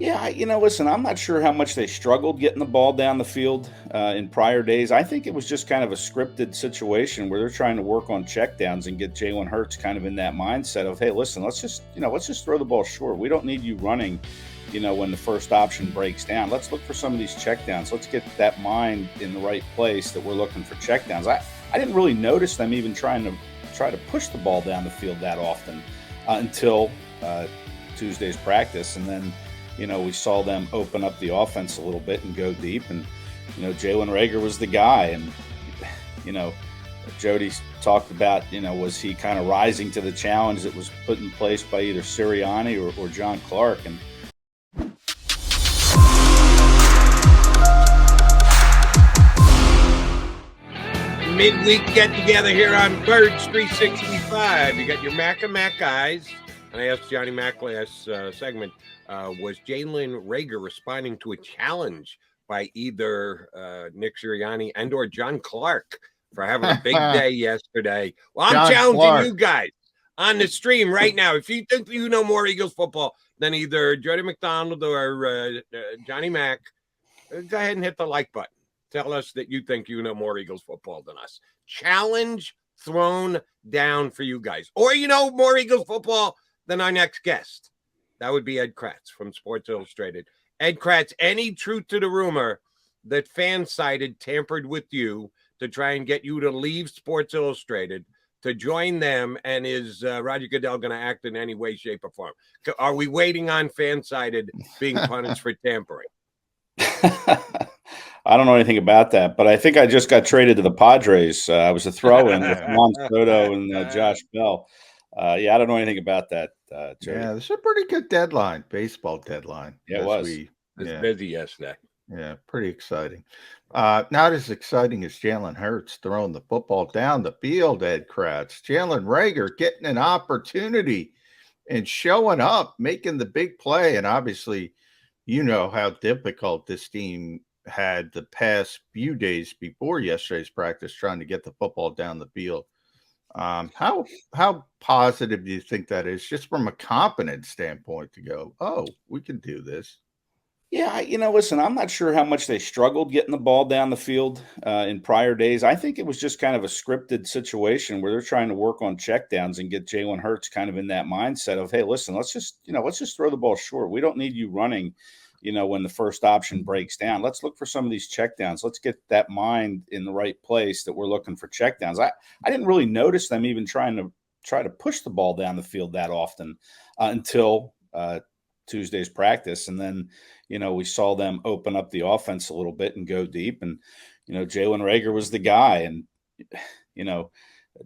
Yeah, listen, I'm not sure how much they struggled getting the ball down the field in prior days. I think it was just kind of a scripted situation where they're trying to work on checkdowns and get Jalen Hurts kind of in that mindset of, hey, listen, let's just throw the ball short. We don't need you running, when the first option breaks down. Let's look for some of these checkdowns. Let's get that mind in the right place that we're looking for checkdowns. I didn't really notice them even try to push the ball down the field that often until Tuesday's practice, and then we saw them open up the offense a little bit and go deep. And, Jalen Reagor was the guy. And, Jody talked about, was he kind of rising to the challenge that was put in place by either Sirianni or John Clark? And midweek get together here on Birds 365. You got your Mac and Mac guys. And I asked Johnny Mac last segment, was Jalen Reagor responding to a challenge by either Nick Sirianni and or John Clark for having a big day yesterday? Well, I'm John challenging Clark. you guys on the stream right now. If you think you know more Eagles football than either Jody McDonald or Johnny Mac, go ahead and hit the like button. Tell us that you think you know more Eagles football than us. Challenge thrown down for you guys. Or you know more Eagles football than our next guest. That would be Ed Kracz from Sports Illustrated. Ed Kracz, any truth to the rumor that FanSided tampered with you to try and get you to leave Sports Illustrated to join them? And is Roger Goodell going to act in any way, shape, or form? Are we waiting on FanSided being punished for tampering? I don't know anything about that, but I think I just got traded to the Padres. I was a throw-in with Juan Soto and Josh Bell. Yeah, I don't know anything about that, Jody. Yeah, this is a pretty good deadline, baseball deadline. Yeah, it was. It was busy yesterday. Yeah, pretty exciting. Not as exciting as Jalen Hurts throwing the football down the field, Ed Kracz. Jalen Reagor getting an opportunity and showing up, making the big play. And obviously, you know how difficult this team had the past few days before yesterday's practice trying to get the football down the field. How positive do you think that is, just from a confidence standpoint, to go, oh, we can do this? Yeah, listen, I'm not sure how much they struggled getting the ball down the field in prior days. I think it was just kind of a scripted situation where they're trying to work on checkdowns and get Jalen Hurts kind of in that mindset of, hey, listen, let's just throw the ball short. We don't need you running, when the first option breaks down. Let's look for some of these checkdowns. Let's get that mind in the right place that we're looking for checkdowns. I didn't really notice them even try to push the ball down the field that often until Tuesday's practice. And then, we saw them open up the offense a little bit and go deep. And, Jalen Reagor was the guy. And,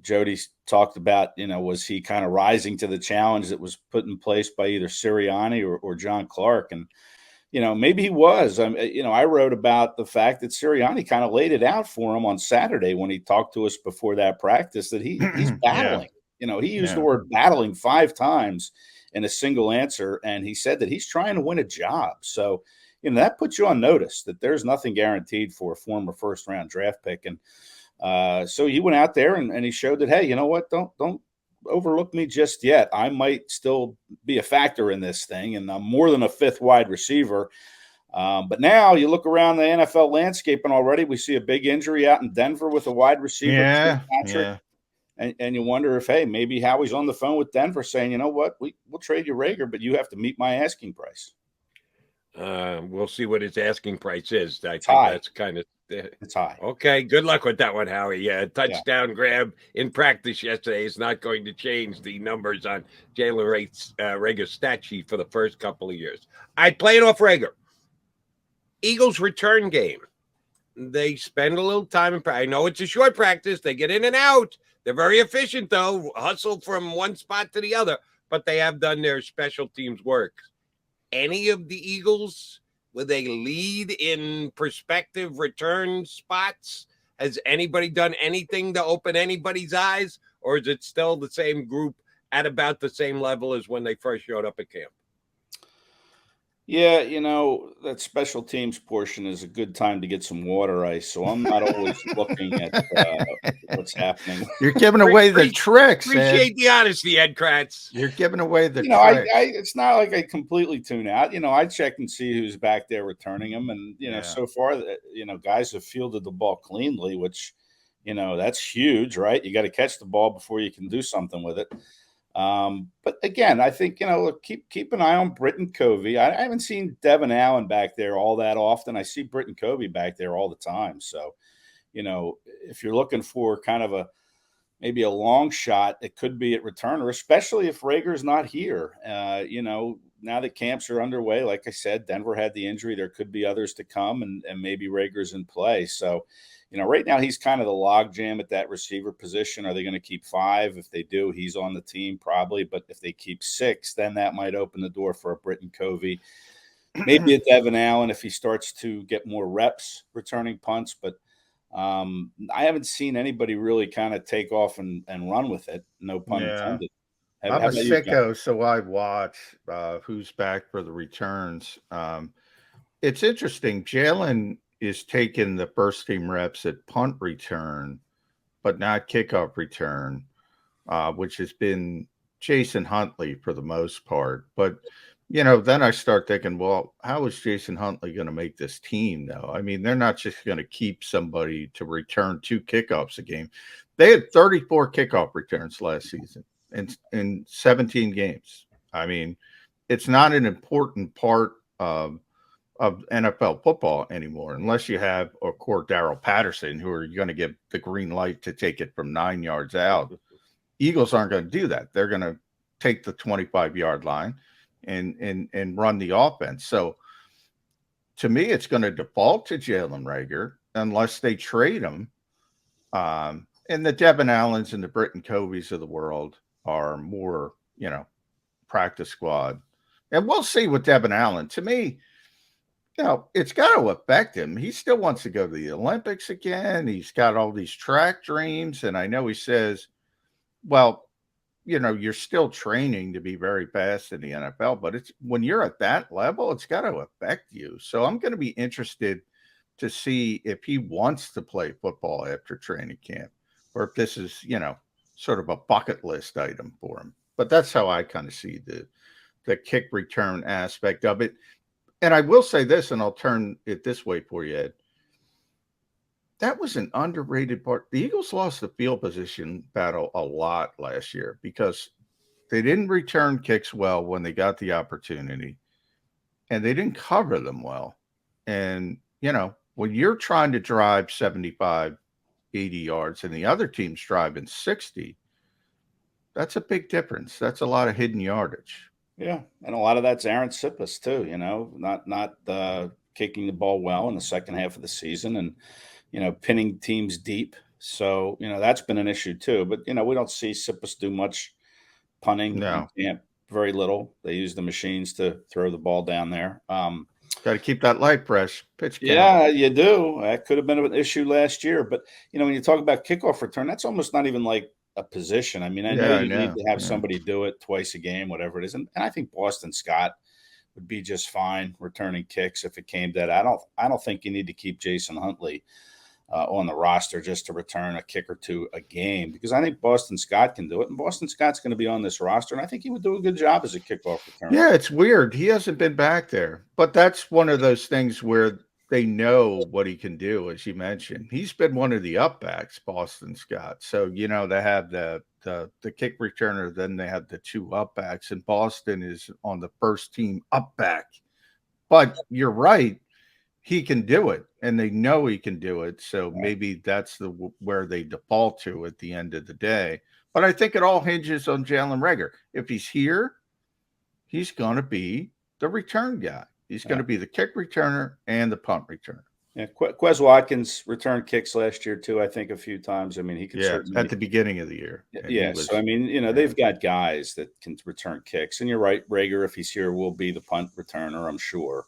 Jody talked about, was he kind of rising to the challenge that was put in place by either Sirianni or John Clark? And, maybe he was. I wrote about the fact that Sirianni kind of laid it out for him on Saturday when he talked to us before that practice that he's battling. He used the word battling 5 times in a single answer, and he said that he's trying to win a job. So, that puts you on notice that there's nothing guaranteed for a former first-round draft pick. And so he went out there and he showed that, hey, you know what? Don't overlook me just yet. I might still be a factor in this thing, and I'm more than a 5th wide receiver. But now you look around the NFL landscape, and already we see a big injury out in Denver with a wide receiver, Patrick. And you wonder if, hey, maybe Howie's on the phone with Denver saying, you know what, we'll trade you Reagor, but you have to meet my asking price. We'll see what his asking price is. I think high. That's kind of it's high. Okay, good luck with that one, Howie. Yeah, touchdown grab in practice yesterday is not going to change the numbers on Jalen Reagor's stat sheet for the first couple of years. I play it off Reagor. Eagles return game. They spend a little time in practice. I know it's a short practice. They get in and out. They're very efficient, though. Hustle from one spot to the other, but they have done their special teams work. Any of the Eagles with a lead in prospective return spots? Has anybody done anything to open anybody's eyes, or is it still the same group at about the same level as when they first showed up at camp? Yeah, that special teams portion is a good time to get some water ice. So I'm not always looking at what's happening. You're giving Pre- away the pre- tricks, Ed. Appreciate the honesty, Ed Kracz. You're giving away the I tricks. it's not like I completely tune out. I check and see who's back there returning them, and Yeah. so far, guys have fielded the ball cleanly, which that's huge, right? You got to catch the ball before you can do something with it. But again, I think look, keep an eye on Britton Covey. I haven't seen Devin Allen back there all that often. I see Britton Covey back there all the time. So, if you're looking for kind of maybe a long shot, it could be at returner, especially if Reagor's not here. Now that camps are underway, like I said, Denver had the injury. There could be others to come, and maybe Reagor's in play. So, right now he's kind of the logjam at that receiver position. Are they going to keep 5? If they do, he's on the team probably. But if they keep 6, then that might open the door for a Britton Covey. Maybe a Devin Allen if he starts to get more reps returning punts. But I haven't seen anybody really kind of take off and run with it. No pun intended. I'm a sicko, so I watch who's back for the returns. It's interesting. Jalen is taking the first team reps at punt return, but not kickoff return, which has been Jason Huntley for the most part. But, then I start thinking, well, how is Jason Huntley going to make this team, though? I mean, they're not just going to keep somebody to return 2 kickoffs a game. They had 34 kickoff returns last season in 17 games. I mean, it's not an important part of NFL football anymore, unless you have a Darrell Patterson, who are going to give the green light to take it from 9 yards out. Eagles aren't going to do that. They're going to take the 25-yard line and run the offense. So to me, it's going to default to Jalen Reagor unless they trade him. And the Devin Allens and the Britton Coveys of the world are more, practice squad. And we'll see with Devin Allen. To me, it's got to affect him. He still wants to go to the Olympics again. He's got all these track dreams. And I know he says, well, you're still training to be very fast in the NFL, but it's when you're at that level, it's got to affect you. So I'm going to be interested to see if he wants to play football after training camp, or if this is, sort of a bucket list item for him. But that's how I kind of see the kick return aspect of it. And I will say this, and I'll turn it this way for you, Ed. That was an underrated part. The Eagles lost the field position battle a lot last year because they didn't return kicks well when they got the opportunity, and they didn't cover them well. And, when you're trying to drive 75, 80 yards and the other team's driving 60, that's a big difference. That's a lot of hidden yardage. Yeah, and a lot of that's Aaron Sippis too, not kicking the ball well in the second half of the season and, pinning teams deep. So, that's been an issue too. But, we don't see Sippis do much punting. No. Very little. They use the machines to throw the ball down there. Got to keep that light fresh. Pitch count. Yeah, you do. That could have been an issue last year. But, when you talk about kickoff return, that's almost not even like a position. I mean, I know you need to have somebody do it twice a game, whatever it is. And I think Boston Scott would be just fine returning kicks if it came to that. I don't think you need to keep Jason Huntley on the roster just to return a kick or two a game, because I think Boston Scott can do it. And Boston Scott's going to be on this roster, and I think he would do a good job as a kickoff returner. Yeah, it's weird. He hasn't been back there. But that's one of those things where they know what he can do, as you mentioned. He's been one of the upbacks, Boston Scott. So, they have the kick returner, then they have the 2 upbacks, and Boston is on the first team upback. But you're right. He can do it, and they know he can do it. So maybe that's where they default to at the end of the day. But I think it all hinges on Jalen Reagor. If he's here, he's going to be the return guy. He's going to be the kick returner and the punt returner. Yeah, Quez Watkins returned kicks last year too, I think, a few times. I mean, he could certainly at the beginning of the year. Yeah, so I mean, they've got guys that can return kicks, and you're right, Reagor, if he's here, will be the punt returner, I'm sure.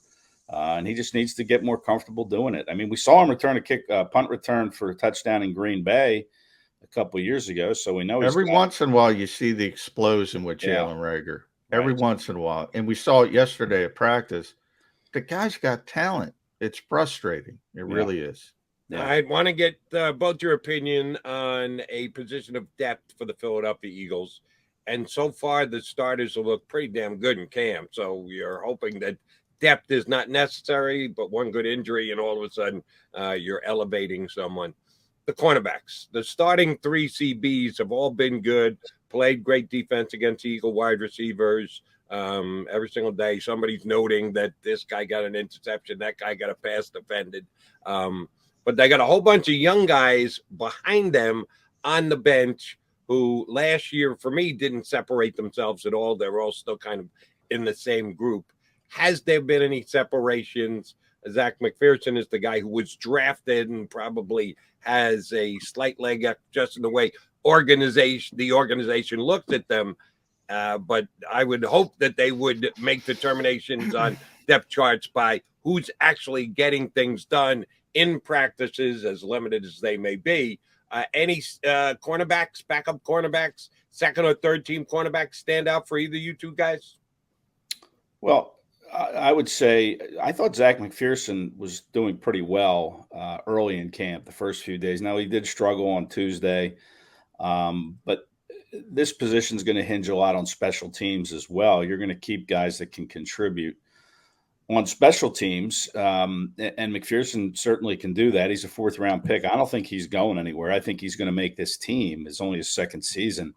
And he just needs to get more comfortable doing it. I mean, we saw him return a punt return for a touchdown in Green Bay a couple of years ago, so we know every once in a while you see the explosion with Jalen Reagor. Every once in a while, and we saw it yesterday at practice. the guy's got talent. It's frustrating. It really is. Yeah. I'd want to get both your opinion on a position of depth for the Philadelphia Eagles. And so far, the starters will look pretty damn good in camp. So you're hoping that depth is not necessary, but one good injury, and all of a sudden you're elevating someone. The cornerbacks, the starting 3 CBs have all been good, played great defense against Eagle wide receivers. Every single day, somebody's noting that this guy got an interception, that guy got a pass defended. But they got a whole bunch of young guys behind them on the bench who last year, for me, didn't separate themselves at all. They're all still kind of in the same group. Has there been any separations? Zach McPherson is the guy who was drafted and probably has a slight leg up just in the way the organization looks at them. But I would hope that they would make determinations on depth charts by who's actually getting things done in practices, as limited as they may be. Any cornerbacks, backup cornerbacks, second or third team cornerbacks stand out for either you two guys? Well, I would say I thought Zach McPherson was doing pretty well early in camp the first few days. Now, he did struggle on Tuesday, but this position is going to hinge a lot on special teams as well. You're going to keep guys that can contribute on special teams, and McPherson certainly can do that. He's a 4th-round pick. I don't think he's going anywhere. I think he's going to make this team. It's only his second season.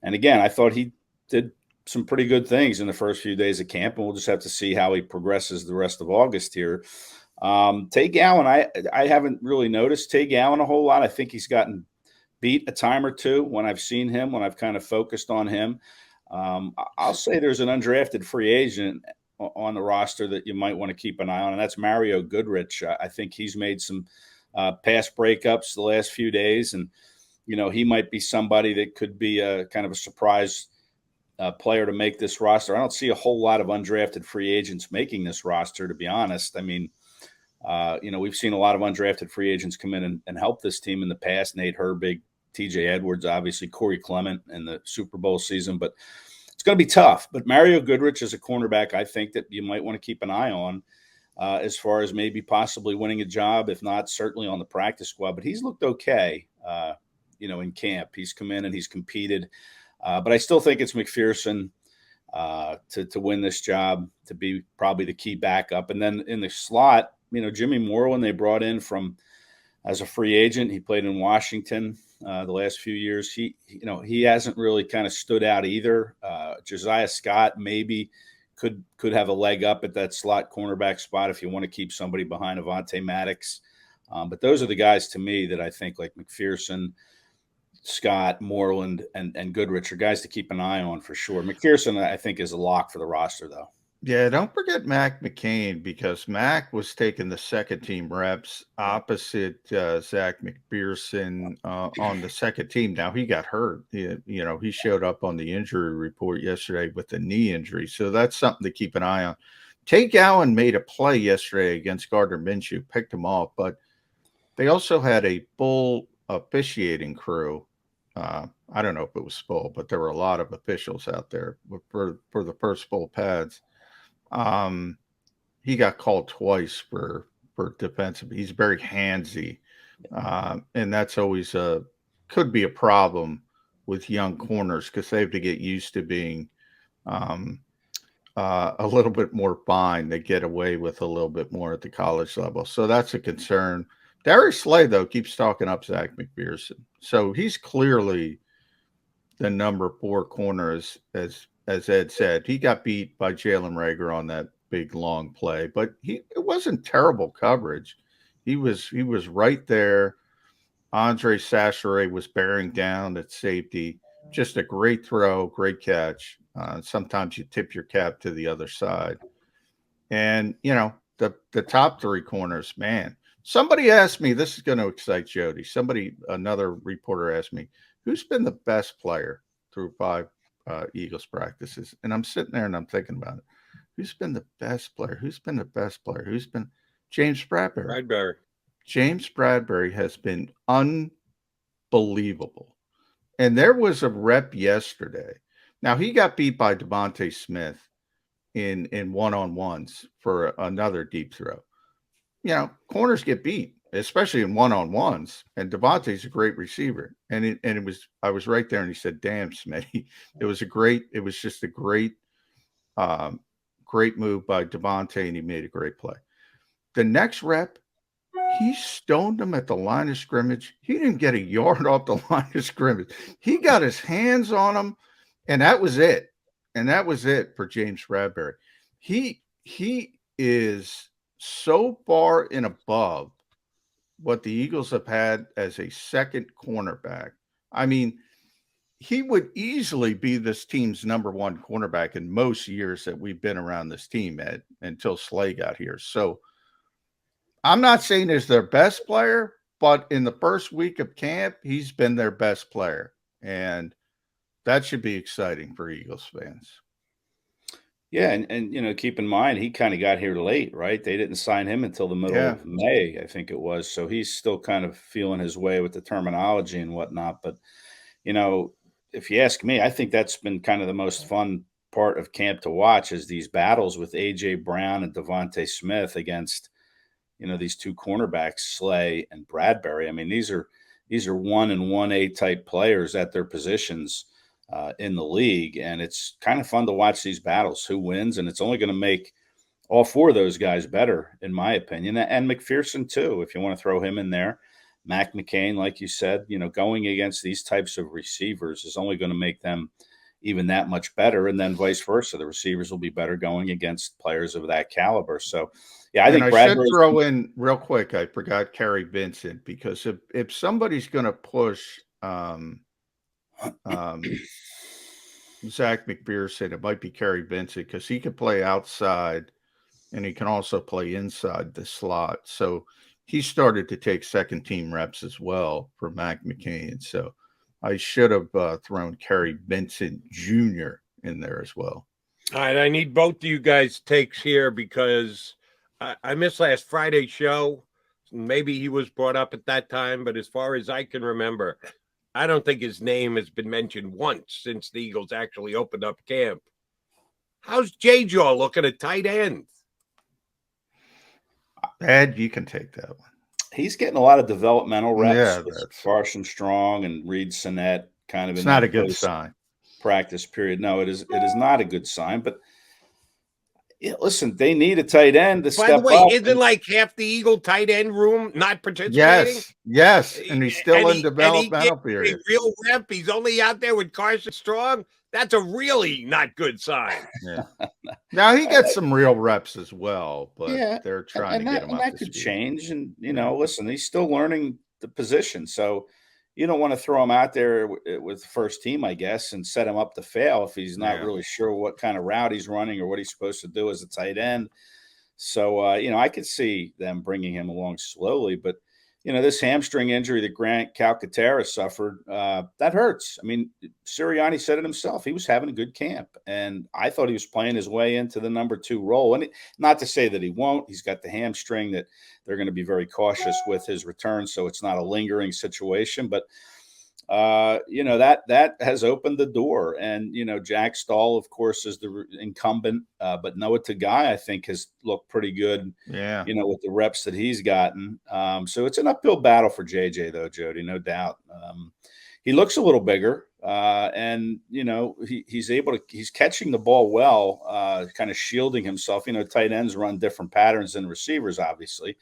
And again, I thought he did some pretty good things in the first few days of camp, and we'll just have to see how he progresses the rest of August here. Tay Gowan, I haven't really noticed Tay Gowan a whole lot. I think he's gotten beat a time or two when I've seen him, when I've kind of focused on him. I'll say there's an undrafted free agent on the roster that you might want to keep an eye on, and that's Mario Goodrich. I think he's made some pass breakups the last few days, and he might be somebody that could be a kind of a surprise player to make this roster. I don't see a whole lot of undrafted free agents making this roster, to be honest. I mean, we've seen a lot of undrafted free agents come in and help this team in the past. Nate Herbig, TJ Edwards, obviously Corey Clement in the Super Bowl season, but it's going to be tough. But Mario Goodrich is a cornerback I think that you might want to keep an eye on as far as maybe possibly winning a job, if not certainly on the practice squad. But he's looked okay, in camp. He's come in and he's competed. But I still think it's McPherson to win this job, to be probably the key backup. And then in the slot, Jimmy Moreland they brought in as a free agent. He played in Washington the last few years. He hasn't really kind of stood out either. Josiah Scott maybe could have a leg up at that slot cornerback spot if you want to keep somebody behind Avonte Maddox. But those are the guys to me that I think, like McPherson, Scott, Moreland, and Goodrich, are guys to keep an eye on for sure. McPherson, I think, is a lock for the roster, though. Yeah, don't forget Mac McCain, because Mac was taking the second team reps opposite Zach McPherson on the second team. Now, he got hurt. He showed up on the injury report yesterday with a knee injury. So that's something to keep an eye on. Tay Gowan made a play yesterday against Gardner Minshew, picked him off, but they also had a full officiating crew. I don't know if it was full, but there were a lot of officials out there for the first full pads. He got called twice for defensive. He's very handsy. And that's always could be a problem with young corners, because they have to get used to being a little bit more fine. They get away with a little bit more at the college level. So that's a concern. Darius Slay, though, keeps talking up Zach McPherson. So he's clearly the number 4 corner, as Ed said. He got beat by Jalen Reagor on that big long play, but it wasn't terrible coverage. He was right there. Andre Sacheret was bearing down at safety. Just a great throw, great catch. Sometimes you tip your cap to the other side. And, the top 3 corners, man. Somebody asked me, this is going to excite Jody. Another reporter asked me, who's been the best player through 5 Eagles practices? And I'm sitting there and I'm thinking about it. Who's been the best player? Who's been the best player? Who's been James Bradberry? James Bradberry has been unbelievable. And there was a rep yesterday. Now, he got beat by Devontae Smith in one-on-ones for another deep throw. You know, corners get beat, especially in one-on-ones. And Devontae's a great receiver. And I was right there, and he said, "Damn, Smitty." It was just a great move by Devontae, and he made a great play. The next rep, he stoned him at the line of scrimmage. He didn't get a yard off the line of scrimmage. He got his hands on him, and that was it. And that was it for James Bradberry. He is so far and above what the Eagles have had as a second cornerback. I mean, he would easily be this team's number one cornerback in most years that we've been around this team, Ed, until Slay got here. So I'm not saying he's their best player, but in the first week of camp, he's been their best player. And that should be exciting for Eagles fans. Yeah, and you know, keep in mind he kind of got here late, right? They didn't sign him until the middle of May, I think it was. So he's still kind of feeling his way with the terminology and whatnot. But you know, if you ask me, I think that's been kind of the most fun part of camp to watch is these battles with AJ Brown and Devontae Smith against, you know, these two cornerbacks, Slay and Bradberry. I mean, these are 1 and 1A type players at their positions in the league, and it's kind of fun to watch these battles. Who wins? And it's only going to make all four of those guys better, in my opinion, and McPherson too, if you want to throw him in there. Mac McCain, like you said, you know, going against these types of receivers is only going to make them even that much better, and then vice versa. The receivers will be better going against players of that caliber. So, yeah, I think I should throw in real quick. I forgot Kerry Vincent, because if somebody's going to push Zach McPherson, it might be Kerry Vincent, because he can play outside and he can also play inside the slot. So he started to take second team reps as well for Mac McCain. So I should have thrown Kerry Vincent Jr. in there as well. All right, I need both of you guys' takes here because I missed last Friday's show. Maybe he was brought up at that time, but as far as I can remember, I don't think his name has been mentioned once since the Eagles actually opened up camp. How's J-Jaw looking at tight end? Ed, you can take that one. He's getting a lot of developmental reps with that's Carson Strong and Reed Sinnett kind of. It's not a good sign. Practice period. No, it is not a good sign. But yeah, listen, they need a tight end to step up. By the way, isn't like half the Eagle tight end room not participating? Yes, and he's still in developmental period. A real rep. He's only out there with Carson Strong. That's a really not good sign. Yeah. Now he gets some real reps as well, but they're trying to get him up that to could speed. change. And you know, listen, he's still learning the position, so you don't want to throw him out there with the first team, I guess, and set him up to fail if he's not really sure what kind of route he's running or what he's supposed to do as a tight end. So, you know, I could see them bringing him along slowly, but you know, this hamstring injury that Grant Calcaterra suffered, that hurts. I mean, Sirianni said it himself. He was having a good camp, and I thought he was playing his way into the number 2 role. And not to say that he won't. He's got the hamstring that they're going to be very cautious with his return, so it's not a lingering situation. But, you know, that has opened the door. And, you know, Jack Stahl, of course, is the incumbent, but Noah Tagai, I think, has looked pretty good, you know, with the reps that he's gotten. So it's an uphill battle for JJ, though, Jody, no doubt. He looks a little bigger, and, you know, he's catching the ball well, kind of shielding himself. You know, tight ends run different patterns than receivers, obviously.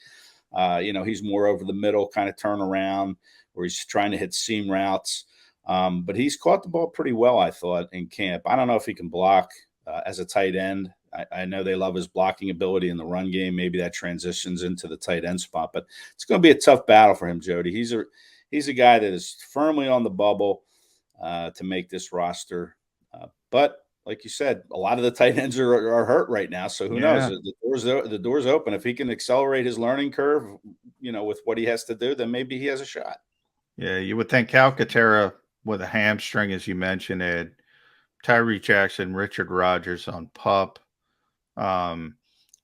You know, he's more over the middle kind of turnaround, where he's trying to hit seam routes. But he's caught the ball pretty well, I thought, in camp. I don't know if he can block as a tight end. I know they love his blocking ability in the run game. Maybe that transitions into the tight end spot. But it's going to be a tough battle for him, Jody. He's a guy that is firmly on the bubble to make this roster. But like you said, a lot of the tight ends are hurt right now. So who knows? The door's open. If he can accelerate his learning curve, you know, with what he has to do, then maybe he has a shot. Yeah, you would think Calcaterra with a hamstring, as you mentioned, Ed, Tyree Jackson, Richard Rodgers on PUP.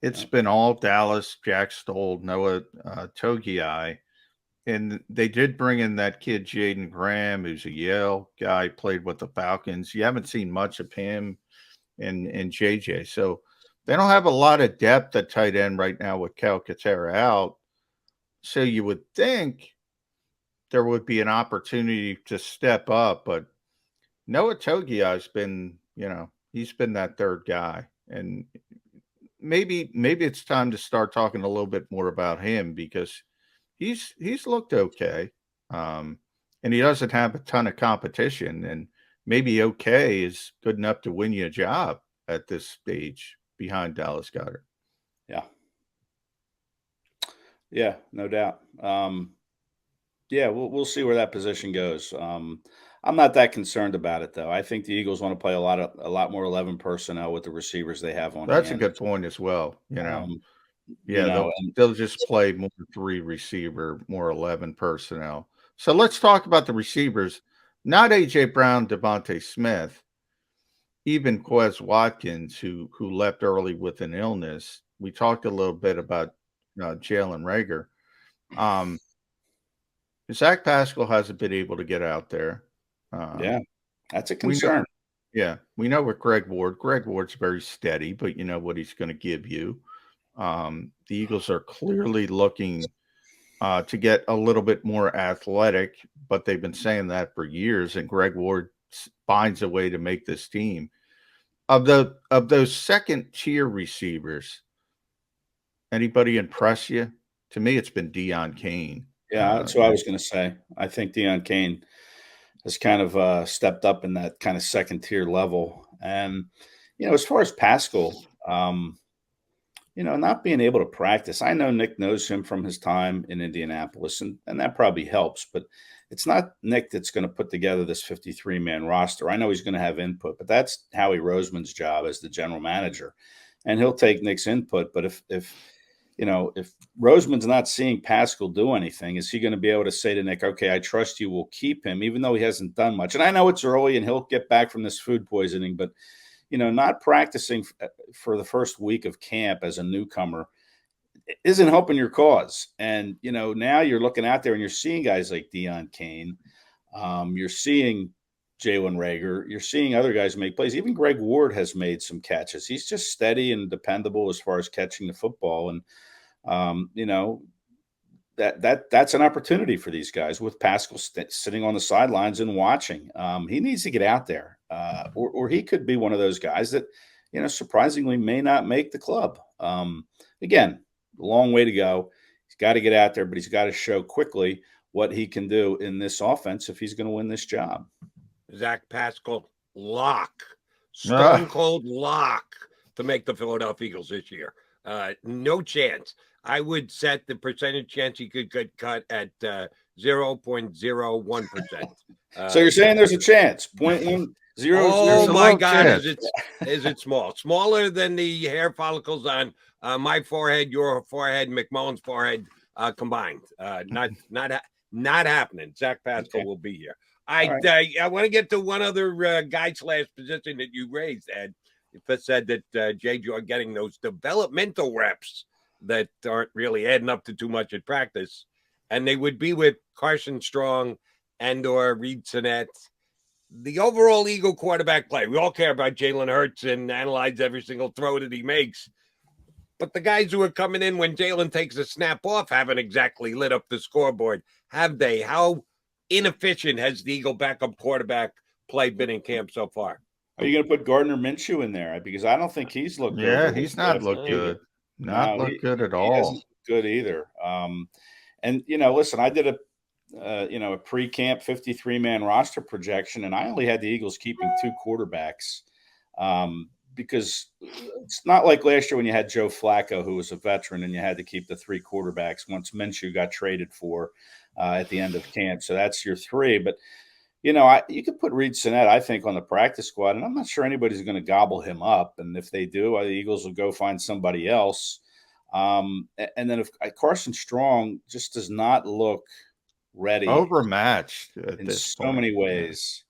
It's been all Dallas, Jack Stoll, Noah Togiai. And they did bring in that kid, Jaden Graham, who's a Yale guy, played with the Falcons. You haven't seen much of him and JJ. So They don't have a lot of depth at tight end right now with Calcaterra out. So you would think there would be an opportunity to step up, but Noah Togia has been, he's been that third guy. And maybe it's time to start talking a little bit more about him because he's looked okay. And he doesn't have a ton of competition, and maybe okay is good enough to win you a job at this stage behind Dallas Goedert. Yeah. Yeah, no doubt. Yeah, we'll see where that position goes. I'm not that concerned about it, though. I think the Eagles want to play a lot more 11 personnel with the receivers they have on That's hand. a good point as well. Yeah, they'll just play more 3 receiver, more 11 personnel. So let's talk about the receivers. Not A.J. Brown, Devontae Smith, even Quez Watkins, who left early with an illness. We talked a little bit about Jalen Reagor. Zach Pascal hasn't been able to get out there. Yeah, that's a concern. We know with Greg Ward. Greg Ward's very steady, but you know what he's going to give you. The Eagles are clearly looking to get a little bit more athletic, but they've been saying that for years, and Greg Ward finds a way to make this team. Of those second-tier receivers, anybody impress you? To me, it's been Deon Cain. Yeah, that's what I was going to say. I think Deon Cain has kind of stepped up in that kind of second-tier level. And, as far as Pascal, not being able to practice, I know Nick knows him from his time in Indianapolis, and that probably helps. But it's not Nick that's going to put together this 53-man roster. I know he's going to have input, but that's Howie Roseman's job as the general manager. And he'll take Nick's input. But if Roseman's not seeing Pascal do anything, is he going to be able to say to Nick, okay, I trust you, we'll keep him, even though he hasn't done much? And I know it's early and he'll get back from this food poisoning, but, not practicing for the first week of camp as a newcomer isn't helping your cause. And, now you're looking out there and you're seeing guys like Deon Cain. You're seeing Jalen Reagor. You're seeing other guys make plays. Even Greg Ward has made some catches. He's just steady and dependable as far as catching the football. And, that's an opportunity for these guys with Pascal sitting on the sidelines and watching. He needs to get out there, or he could be one of those guys that, surprisingly may not make the club. Again, a long way to go. He's got to get out there, but he's got to show quickly what he can do in this offense if he's going to win this job. Zach Pascal, lock, stone cold lock to make the Philadelphia Eagles this year. No chance. I would set the percentage chance he could get cut at 0.01%. So you're saying there's a chance? 0.10? Oh my God! Is it small? Smaller than the hair follicles on my forehead, your forehead, McMullen's forehead combined. Not happening. Zach Pascal will be here. I want to get to one other guy/position that you raised, Ed. It said that J.J. are getting those developmental reps that aren't really adding up to too much at practice, and they would be with Carson Strong and or Reed Sinnett. The overall Eagle quarterback play. We all care about Jalen Hurts and analyze every single throw that he makes. But the guys who are coming in when Jalen takes a snap off haven't exactly lit up the scoreboard, have they? How inefficient has the Eagle backup quarterback play been in camp so far? Are you going to put Gardner Minshew in there? Because I don't think he's looked good. Yeah, he's not looked good. Not looked good at all. He hasn't looked good either. And, listen, I did a pre-camp 53-man roster projection, and I only had the Eagles keeping 2 quarterbacks because it's not like last year when you had Joe Flacco, who was a veteran, and you had to keep the 3 quarterbacks once Minshew got traded for at the end of camp. So that's your 3. But, you could put Reed Sinnett, I think, on the practice squad, and I'm not sure anybody's going to gobble him up. And if they do, the Eagles will go find somebody else. And then if Carson Strong just does not look ready, overmatched in so many ways.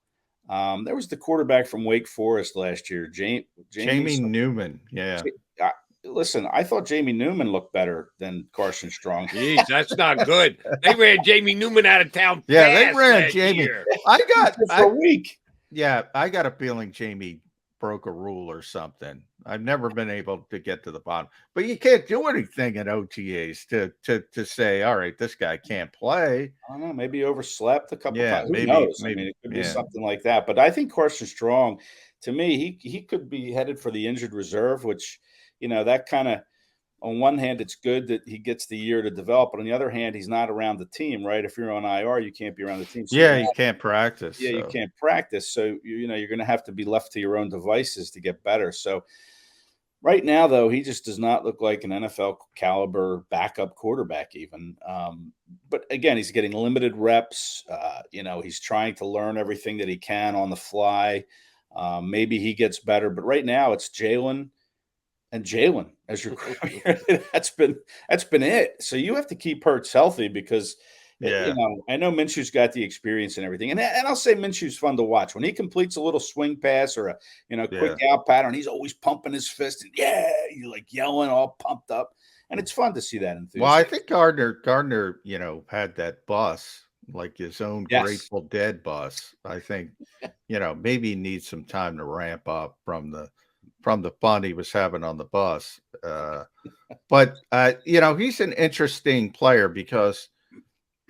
There was the quarterback from Wake Forest last year, Jamie Newman. Yeah. Listen, I thought Jamie Newman looked better than Carson Strong. Jeez, that's not good. They ran Jamie Newman out of town. Yeah, they ran Jamie. Year. For a week. Yeah, I got a feeling Jamie broke a rule or something. I've never been able to get to the bottom. But you can't do anything at OTAs to say, all right, this guy can't play. I don't know. Maybe he overslept a couple Yeah, times. Who maybe. knows? I mean, it could be Yeah. something like that. But I think Carson Strong, to me, he could be headed for the injured reserve, which, that kind of, on one hand, it's good that he gets the year to develop, but on the other hand, he's not around the team, right? If you're on IR, you can't be around the team. So Yeah, you can't practice. Yeah, you can't practice. So, you're going to have to be left to your own devices to get better. So right now, though, he just does not look like an NFL caliber backup quarterback even. But again, he's getting limited reps. He's trying to learn everything that he can on the fly. Maybe he gets better. But right now, it's Jalen as your that's been it. So you have to keep Hurts healthy because I know Minshew's got the experience and everything. And I'll say Minshew's fun to watch. When he completes a little swing pass or a quick out pattern, he's always pumping his fist and you're like yelling, all pumped up. And it's fun to see that enthusiasm. Well, I think Gardner, had that bus, like his own Grateful Dead bus. I think, maybe he needs some time to ramp up from the fun he was having on the bus. But he's an interesting player because,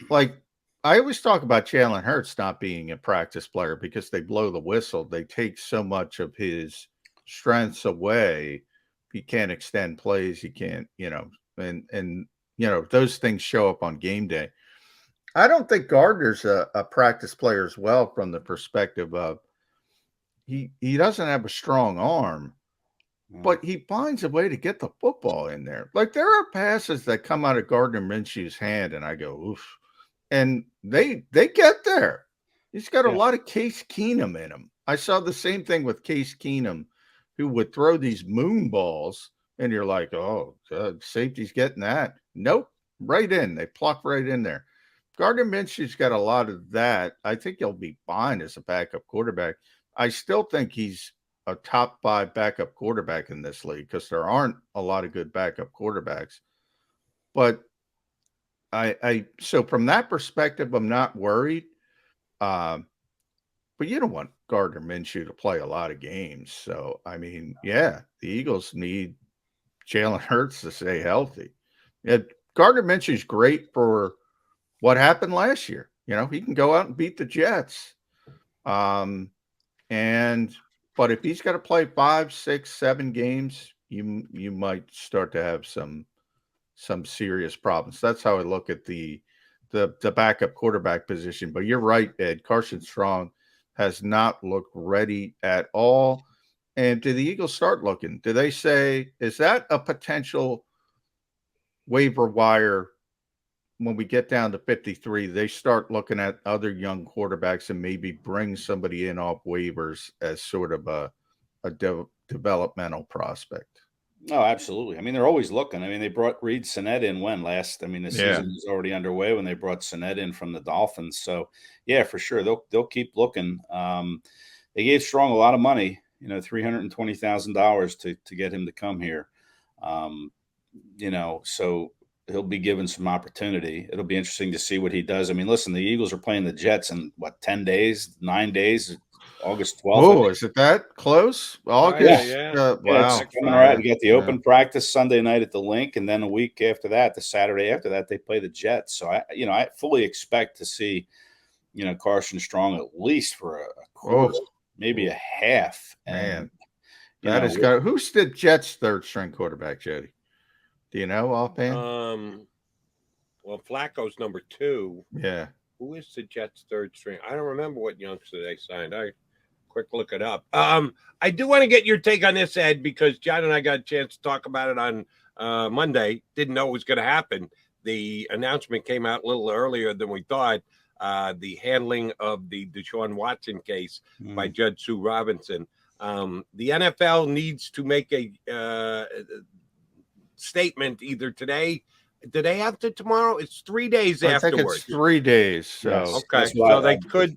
like, I always talk about Jalen Hurts not being a practice player because they blow the whistle. They take so much of his strengths away. He can't extend plays. He can't, and those things show up on game day. I don't think Gardner's a practice player as well from the perspective of he doesn't have a strong arm. But he finds a way to get the football in there. Like, there are passes that come out of Gardner Minshew's hand, and I go, oof. And they get there. He's got a lot of Case Keenum in him. I saw the same thing with Case Keenum, who would throw these moon balls, and you're like, oh, safety's getting that. Nope, right in. They pluck right in there. Gardner Minshew's got a lot of that. I think he'll be fine as a backup quarterback. I still think he's a top 5 backup quarterback in this league because there aren't a lot of good backup quarterbacks. But so from that perspective, I'm not worried. But you don't want Gardner Minshew to play a lot of games. So, I mean, the Eagles need Jalen Hurts to stay healthy. Gardner Minshew's great for what happened last year. He can go out and beat the Jets. But if he's got to play 5, 6, 7 games, you might start to have some serious problems. That's how I look at the backup quarterback position. But you're right, Ed. Carson Strong has not looked ready at all. And do the Eagles start looking? Do they say, is that a potential waiver wire when we get down to 53? They start looking at other young quarterbacks and maybe bring somebody in off waivers as sort of a developmental prospect. No, absolutely. I mean, they're always looking. I mean, they brought Reed Sinnett in the season was already underway when they brought Sinnett in from the Dolphins. So, for sure. They'll keep looking. They gave Strong a lot of money, $320,000 to get him to come here. So he'll be given some opportunity. It'll be interesting to see what he does. I mean, listen, the Eagles are playing the Jets in 10 days, 9 days, August 12th. Oh, is it that close? August? Wow. It's coming right. We got the open practice Sunday night at the Link, and then a week after that, the Saturday after that, they play the Jets. So I fully expect to see, Carson Strong at least for a quarter, maybe a half. Man, who's the Jets' third string quarterback, Jody? Do you know offhand? Well, Flacco's number 2. Yeah. Who is the Jets' third string? I don't remember what youngster they signed. I quick look it up. I do want to get your take on this, Ed, because John and I got a chance to talk about it on Monday. Didn't know it was going to happen. The announcement came out a little earlier than we thought. The handling of the Deshaun Watson case by Judge Sue Robinson. The NFL needs to make a statement either today, the day after tomorrow. It's 3 days afterwards. I think it's 3 days. So okay, so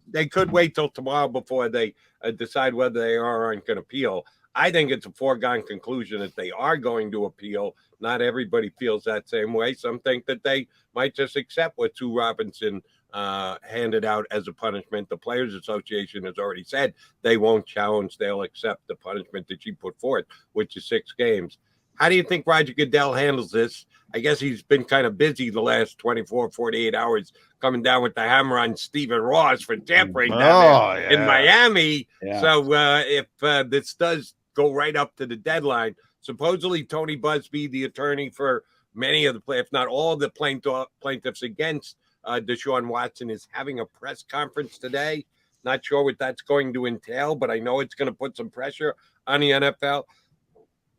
they could wait till tomorrow before they decide whether they are or aren't going to appeal. I think it's a foregone conclusion that they are going to appeal. Not everybody feels that same way. Some think that they might just accept what Sue Robinson handed out as a punishment. The Players Association has already said they won't challenge. They'll accept the punishment that she put forth, which is 6 games. How do you think Roger Goodell handles this? I guess he's been kind of busy the last 24, 48 hours coming down with the hammer on Stephen Ross for tampering down there in Miami. Yeah. So if this does go right up to the deadline, supposedly Tony Busby, the attorney for many of the, if not all the plaintiffs against Deshaun Watson, is having a press conference today. Not sure what that's going to entail, but I know it's going to put some pressure on the NFL.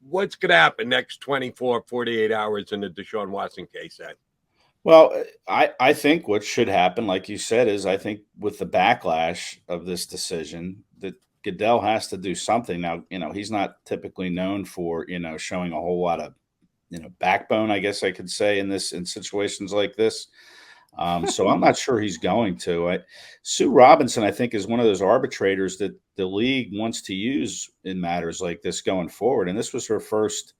What's going to happen next 24, 48 hours in the Deshaun Watson case, Ed? Well, I think what should happen, like you said, is I think with the backlash of this decision, that Goodell has to do something. Now, he's not typically known for, showing a whole lot of, backbone, I guess I could say, in situations like this. So I'm not sure he's going to. Sue Robinson, I think, is one of those arbitrators that the league wants to use in matters like this going forward. And this was her first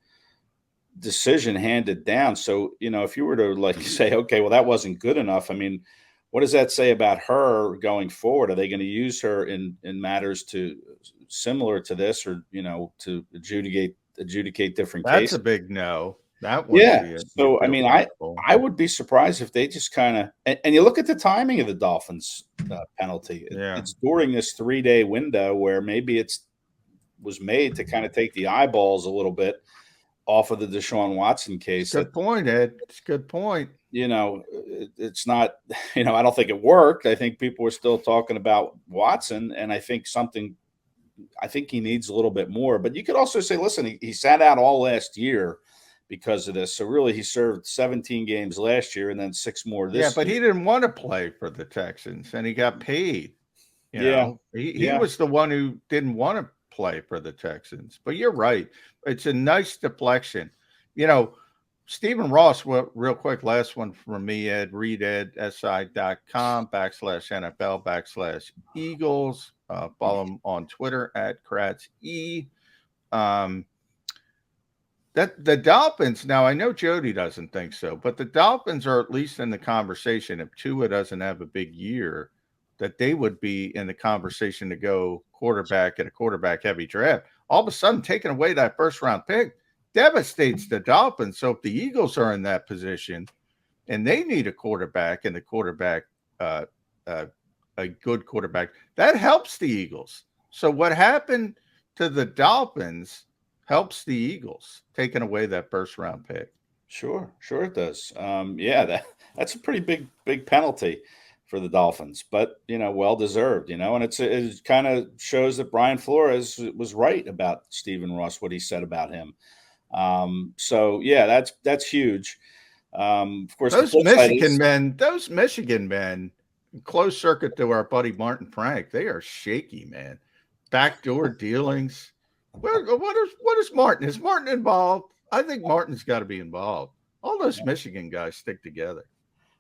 decision handed down. So, if you were to say, okay, well, that wasn't good enough. I mean, what does that say about her going forward? Are they going to use her in matters similar to this, or, to adjudicate different cases? That's a big no. That would be so. I mean, I would be surprised if they just kind of and you look at the timing of the Dolphins penalty. It's during this 3-day window where maybe was made to kind of take the eyeballs a little bit off of the Deshaun Watson case. Good point, Ed. It's a good point. It's not. I don't think it worked. I think people are still talking about Watson, and I think he needs a little bit more. But you could also say, listen, he sat out all last year because of this. So really he served 17 games last year and then 6 more this year. Yeah, but he didn't want to play for the Texans and he got paid. He was the one who didn't want to play for the Texans. But you're right. It's a nice deflection. Stephen Ross, real quick, last one from me, Ed, read ed.si.com/NFL/Eagles. Follow him on Twitter at Kracz E. That the Dolphins, now I know Jody doesn't think so, but the Dolphins are at least in the conversation. If Tua doesn't have a big year, that they would be in the conversation to go quarterback in a quarterback heavy draft. All of a sudden, taking away that first round pick devastates the Dolphins. So if the Eagles are in that position and they need a quarterback and a good quarterback, that helps the Eagles. So what happened to the Dolphins helps the Eagles, taking away that first round pick. Sure it does. That's a pretty big penalty for the Dolphins, but well deserved. And it kind of shows that Brian Flores was right about Stephen Ross, what he said about him. That's huge. Of course, those Michigan men, close circuit to our buddy Martin Frank, they are shaky, man. Backdoor dealings. What is Martin? Is Martin involved? I think Martin's got to be involved. All those Michigan guys stick together.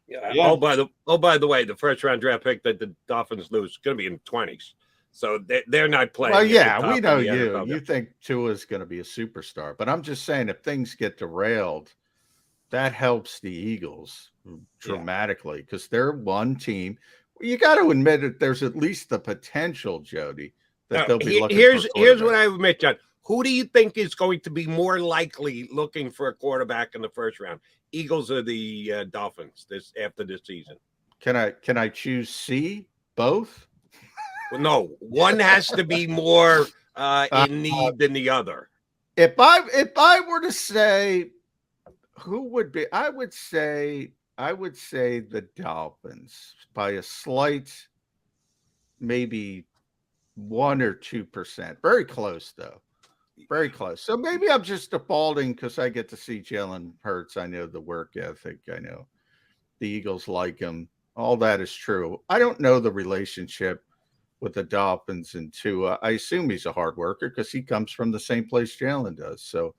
Yeah. Oh, by the way, the first round draft pick that the Dolphins lose is going to be in the 20s. So they're not playing. Well, yeah, we know you. NFL. You think Tua's going to be a superstar, but I'm just saying if things get derailed, that helps the Eagles dramatically because they're one team. You got to admit that there's at least the potential, Jody. They'll be looking here's what I would admit, John. Who do you think is going to be more likely looking for a quarterback in the first round? Eagles or the Dolphins after this season? Can I choose C? Both? Well, no, one has to be more in need than the other. If I were to say who would be, I would say the Dolphins by a slight, maybe 1 or 2%. Very close, though. Very close. So maybe I'm just defaulting because I get to see Jalen Hurts. I know the work ethic. I know the Eagles like him. All that is true. I don't know the relationship with the Dolphins and Tua. I assume he's a hard worker because he comes from the same place Jalen does. So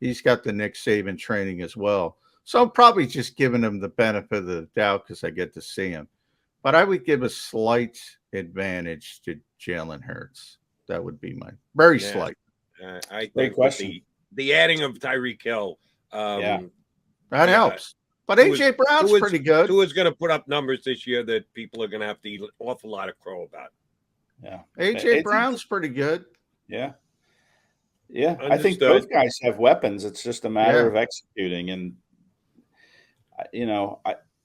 he's got the Nick Saban training as well. So I'm probably just giving him the benefit of the doubt because I get to see him. But I would give a slight advantage to Jalen Hurts. That would be my very slight. I think the adding of Tyreek Hill, that helps. But AJ Brown's pretty good. Tua's going to put up numbers this year that people are going to have to eat an awful lot of crow about. Yeah. AJ Brown's pretty good. Yeah. Yeah. Understood. I think both guys have weapons. It's just a matter of executing. And,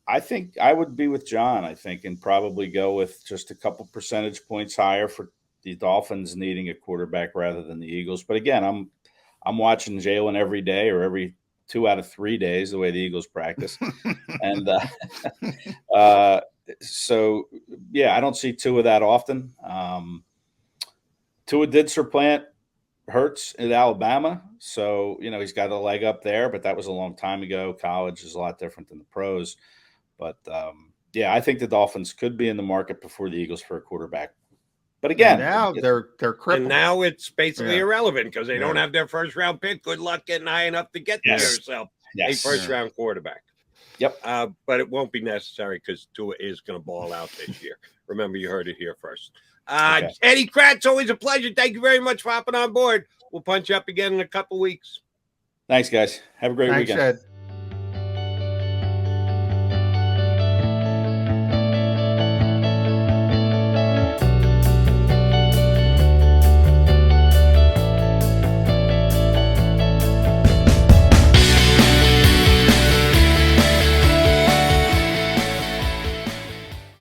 I think I would be with John, I think, and probably go with just a couple percentage points higher for the Dolphins needing a quarterback rather than the Eagles. But again, I'm watching Jalen every day or every 2 out of 3 days, the way the Eagles practice. And so, I don't see Tua that often. Tua did supplant Hurts at Alabama. So, he's got a leg up there, but that was a long time ago. College is a lot different than the pros. But, I think the Dolphins could be in the market before the Eagles for a quarterback. But again, and now they're crippled. And now it's basically irrelevant because they don't have their first round pick. Good luck getting high enough to get yourself a first round quarterback. Yep. But it won't be necessary because Tua is going to ball out this year. Remember, you heard it here first. Eddie Kracz, always a pleasure. Thank you very much for hopping on board. We'll punch up again in a couple weeks. Thanks, guys. Have a great weekend. Ed.